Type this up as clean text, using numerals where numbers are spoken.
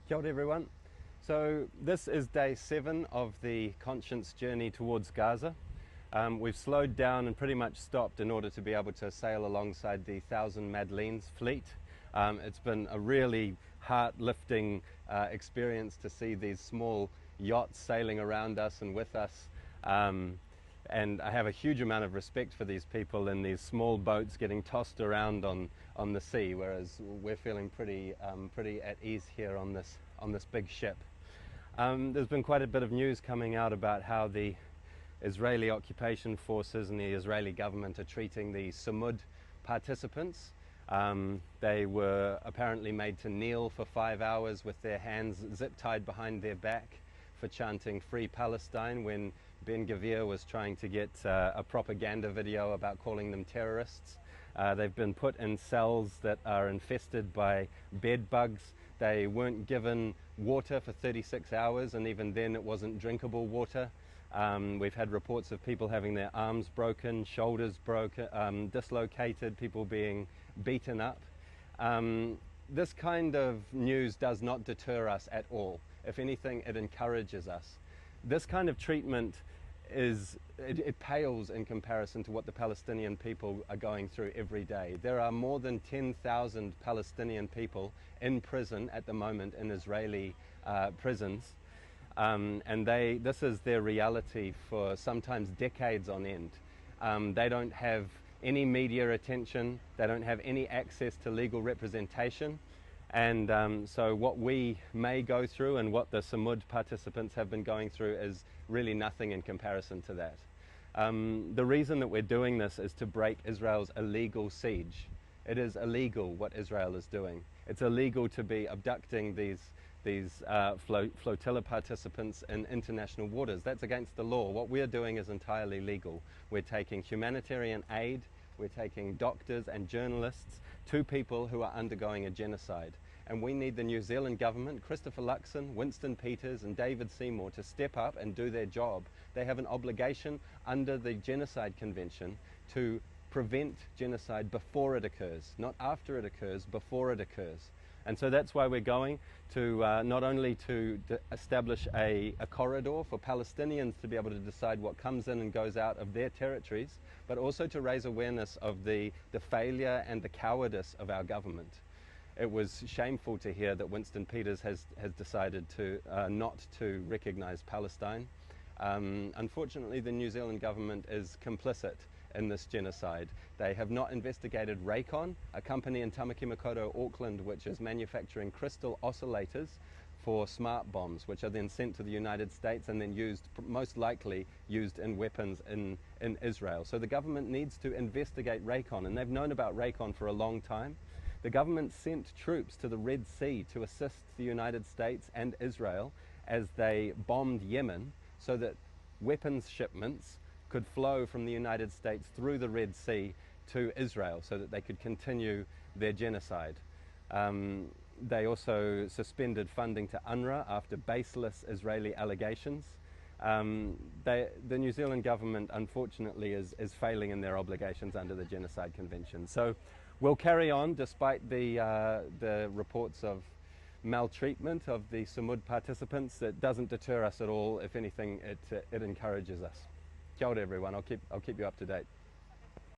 Kia ora everyone. So this is day 7 of the Conscience journey towards Gaza. We've slowed down and pretty much stopped in order to be able to sail alongside the Thousand Madeleines fleet. It's been a really heart-lifting experience to see these small yachts sailing around us and with us. And I have a huge amount of respect for these people in these small boats getting tossed around on the sea, whereas we're feeling pretty at ease here on this big ship. There's been quite a bit of news coming out about how the Israeli occupation forces and the Israeli government are treating the Sumud participants. They were apparently made to kneel for 5 hours with their hands zip-tied behind their back for chanting Free Palestine when Ben-Gvir was trying to get a propaganda video about calling them terrorists. They've been put in cells that are infested by bed bugs. They weren't given water for 36 hours, and even then it wasn't drinkable water. We've had reports of people having their arms broken, shoulders broken, dislocated, people being beaten up. This kind of news does not deter us at all. If anything, it encourages us. This kind of treatment it pales in comparison to what the Palestinian people are going through every day. There are more than 10,000 Palestinian people in prison at the moment in Israeli prisons. And this is their reality for sometimes decades on end. They don't have any media attention, they don't have any access to legal representation, and so what we may go through and what the Sumud participants have been going through is really nothing in comparison to that. The reason that we're doing this is to break Israel's illegal siege. It is illegal what Israel is doing. It's illegal to be abducting these flotilla participants in international waters. That's against the law. What we're doing is entirely legal. We're taking humanitarian aid, we're taking doctors and journalists to people who are undergoing a genocide. And we need the New Zealand government, Christopher Luxon, Winston Peters and David Seymour to step up and do their job. They have an obligation under the Genocide Convention to prevent genocide before it occurs, not after it occurs, before it occurs. And so that's why we're going to not only to establish a corridor for Palestinians to be able to decide what comes in and goes out of their territories, but also to raise awareness of the failure and the cowardice of our government. It was shameful to hear that Winston Peters has decided to not to recognize Palestine. Unfortunately, the New Zealand government is complicit in this genocide. They have not investigated Raycon, a company in Tamaki Makaurau, Auckland, which is manufacturing crystal oscillators for smart bombs, which are then sent to the United States and then used, most likely used in weapons in Israel. So the government needs to investigate Raycon, and they've known about Raycon for a long time. The government sent troops to the Red Sea to assist the United States and Israel as they bombed Yemen so that weapons shipments could flow from the United States through the Red Sea to Israel so that they could continue their genocide. They also suspended funding to UNRWA after baseless Israeli allegations. The New Zealand government, unfortunately, is failing in their obligations under the Genocide Convention. So we'll carry on despite the reports of maltreatment of the Sumud participants. It doesn't deter us at all. If anything, it encourages us. Kia ora everyone, I'll keep you up to date.